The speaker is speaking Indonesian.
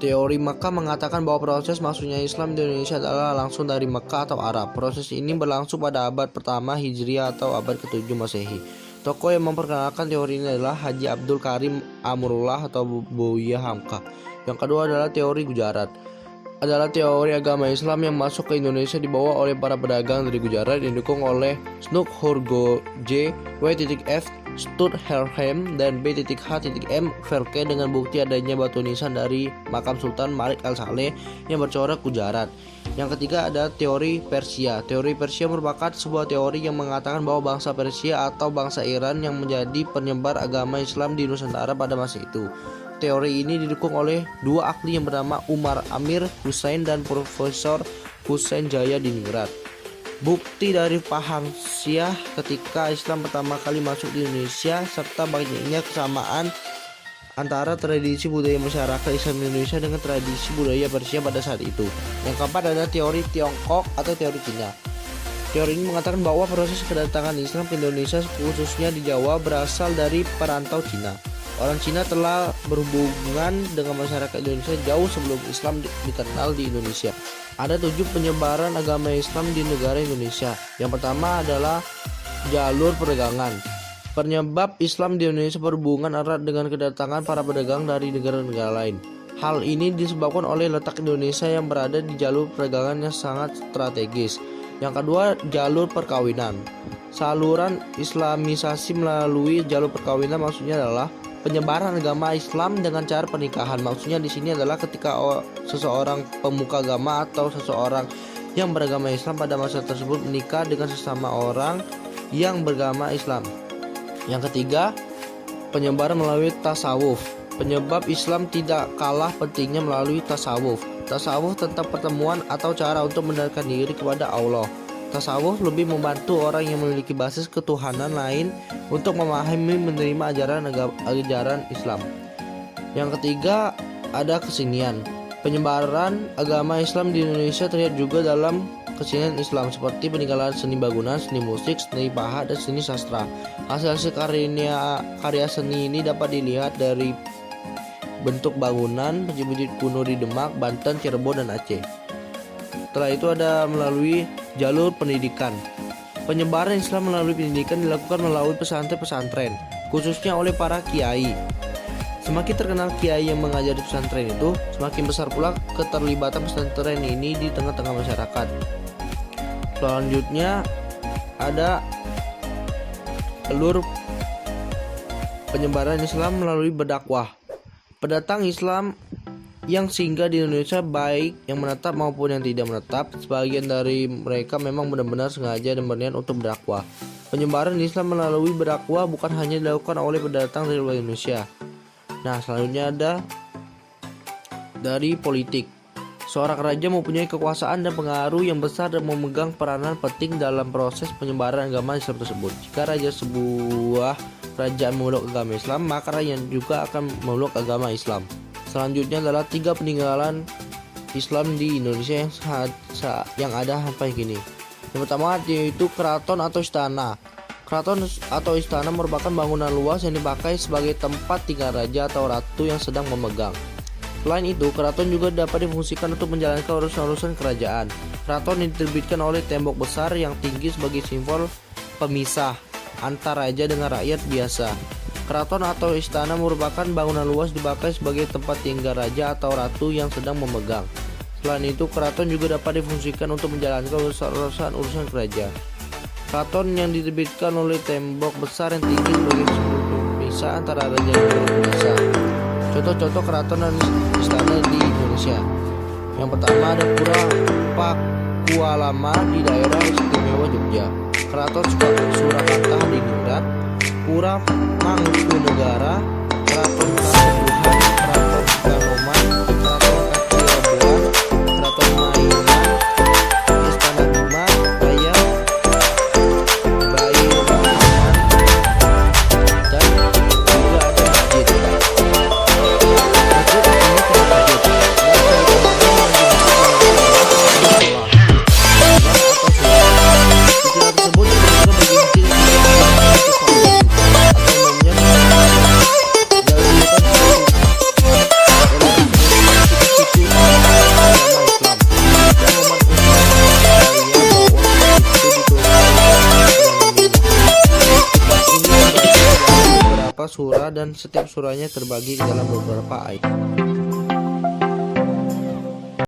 Teori Mekah mengatakan bahwa proses masuknya Islam di Indonesia adalah langsung dari Mekah atau Arab. Proses ini berlangsung pada abad pertama Hijriah atau abad ke-7 Masehi. Tokoh yang memperkenalkan teori ini adalah Haji Abdul Karim Amrullah atau Buya Hamka. Yang kedua adalah teori Gujarat. Adalah teori agama Islam yang masuk ke Indonesia dibawa oleh para pedagang dari Gujarat yang didukung oleh Snug Hurgoje, W.F. Studhelhem dan B.H.M. Velke dengan bukti adanya batu nisan dari makam Sultan Malik al-Saleh yang bercorak Gujarat. Yang ketiga ada teori Persia. Teori Persia merupakan sebuah teori yang mengatakan bahwa bangsa Persia atau bangsa Iran yang menjadi penyebar agama Islam di Nusantara pada masa itu. Teori ini didukung oleh dua ahli yang bernama Umar Amir Hussein dan Profesor Hussein Jaya di Ningrat. Bukti dari paham Syiah ketika Islam pertama kali masuk di Indonesia serta banyaknya kesamaan antara tradisi budaya masyarakat Islam Indonesia dengan tradisi budaya Persia pada saat itu. Yang keempat adalah teori Tiongkok atau teori Cina. Teori ini mengatakan bahwa proses kedatangan Islam ke Indonesia khususnya di Jawa berasal dari perantau Cina. Orang Cina telah berhubungan dengan masyarakat Indonesia jauh sebelum Islam dikenal di Indonesia. Ada 7 penyebaran agama Islam di negara Indonesia. Yang pertama adalah jalur perdagangan. Penyebab Islam di Indonesia berhubungan erat dengan kedatangan para pedagang dari negara-negara lain. Hal ini disebabkan oleh letak Indonesia yang berada di jalur perdagangan yang sangat strategis. Yang kedua, jalur perkawinan. Saluran Islamisasi melalui jalur perkawinan maksudnya adalah penyebaran agama Islam dengan cara pernikahan. Maksudnya di sini adalah ketika seseorang pemuka agama atau seseorang yang beragama Islam pada masa tersebut menikah dengan sesama orang yang beragama Islam. Yang ketiga, penyebaran melalui tasawuf. Penyebab Islam tidak kalah pentingnya melalui tasawuf. Tasawuf tentang pertemuan atau cara untuk mendekatkan diri kepada Allah. Tasawuf lebih membantu orang yang memiliki basis ketuhanan lain untuk memahami menerima ajaran Islam. Yang ketiga ada kesenian. Penyebaran agama Islam di Indonesia terlihat juga dalam kesenian Islam seperti peninggalan seni bangunan, seni musik, seni pahat, dan seni sastra. Hasil-hasil karya seni ini dapat dilihat dari bentuk bangunan, penjepit kuno di Demak, Banten, Cirebon, dan Aceh. Setelah itu ada melalui jalur pendidikan. Penyebaran Islam melalui pendidikan dilakukan melalui pesantren-pesantren, khususnya oleh para kiai. Semakin terkenal kiai yang mengajar di pesantren itu, semakin besar pula keterlibatan pesantren ini di tengah-tengah masyarakat. Selanjutnya ada jalur penyebaran Islam melalui berdakwah. Pendatang Islam yang singgah di Indonesia, baik yang menetap maupun yang tidak menetap, sebagian dari mereka memang benar-benar sengaja dan berniat untuk berdakwah. Penyebaran Islam melalui berdakwah bukan hanya dilakukan oleh pendatang dari luar Indonesia. Nah, selanjutnya ada dari politik. Seorang raja mempunyai kekuasaan dan pengaruh yang besar dan memegang peranan penting dalam proses penyebaran agama Islam tersebut. Jika raja sebuah kerajaan memeluk agama Islam, maka rakyat juga akan memeluk agama Islam. Selanjutnya adalah 3 peninggalan Islam di Indonesia yang ada sampai kini. Yang pertama yaitu keraton atau istana. Keraton atau istana merupakan bangunan luas yang dipakai sebagai tempat tinggal raja atau ratu yang sedang memegang. Selain itu, keraton juga dapat difungsikan untuk menjalankan urusan-urusan kerajaan. Keraton diterbitkan oleh tembok besar yang tinggi sebagai simbol pemisah antara raja dengan rakyat biasa. Keraton atau istana merupakan bangunan luas dipakai sebagai tempat tinggal raja atau ratu yang sedang memegang. Selain itu, keraton juga dapat difungsikan untuk menjalankan urusan kerajaan. Keraton yang diterbitkan oleh tembok besar yang tinggi sebagai simbol pemisah antara raja dan biasa. Contoh-contoh keraton dan istana di Indonesia. Yang pertama ada Pura Pakualama di daerah istimewa Jogja, Keraton Surakarta di Ningrat, Pura Mangkunegara Keraton Kasepuhan, Keraton Kanoman, Keraton Kakiroboan, Keraton Mainan, Istana Bima Raya, Bayi Rahman, dan juga ada masjid. Masjid ini terwujud istilah tersebut digunakan bagi masjid yang surah dan setiap surahnya terbagi dalam beberapa ayat.